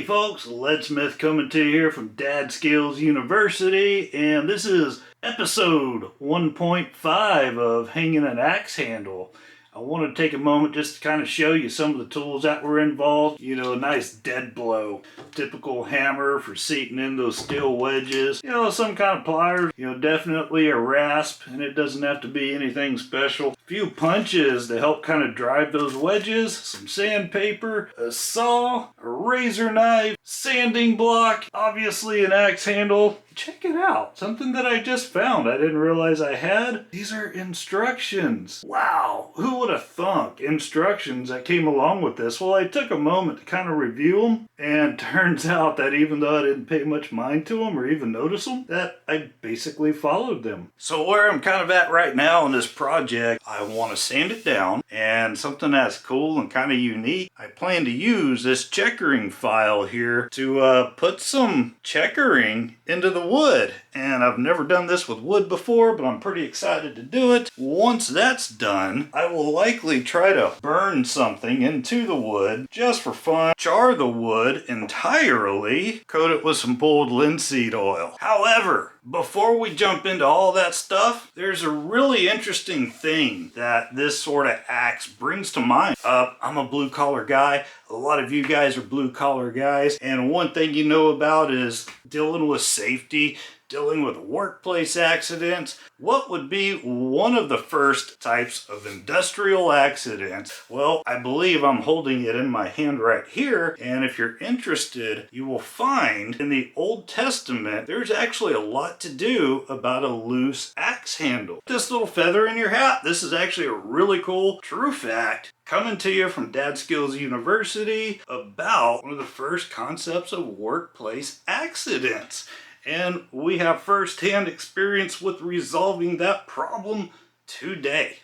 Hey folks, LeadSmith coming to you here from Dad Skills University, and this is episode 1.5 of Hanging an Axe Handle. I want to take a moment just to kind of show you some of the tools that were involved. You know, a nice dead blow, typical hammer for seating in those steel wedges. You know, some kind of pliers, definitely a rasp, and it doesn't have to be anything special. A few punches to help kind of drive those wedges, some sandpaper, a saw, a razor knife, sanding block, obviously an axe handle. Check it out, something that I just found I didn't realize I had. These are instructions. Wow, who would have thunk instructions that came along with this? Well, I took a moment to kind of review them, and turns out that even though I didn't pay much mind to them or even notice them, that I basically followed them. So where I'm kind of at right now in this project, I want to sand it down, and something that's cool and kind of unique, I plan to use this checkering file here to put some checkering into the wood. And I've never done this with wood before, but I'm pretty excited to do it. Once that's done, I will likely try to burn something into the wood just for fun, char the wood entirely, coat it with some boiled linseed oil. However, before we jump into all that stuff, there's a really interesting thing that this sort of axe brings to mind. I'm a blue collar guy. A lot of you guys are blue collar guys. And one thing you know about is dealing with safety, dealing with workplace accidents. What would be one of the first types of industrial accidents? Well, I believe I'm holding it in my hand right here, and if you're interested, you will find in the Old Testament there's actually a lot to do about a loose axe handle. This little feather in your hat, this is actually a really cool true fact coming to you from Dad Skills University about one of the first concepts of workplace accidents. And we have first-hand experience with resolving that problem today.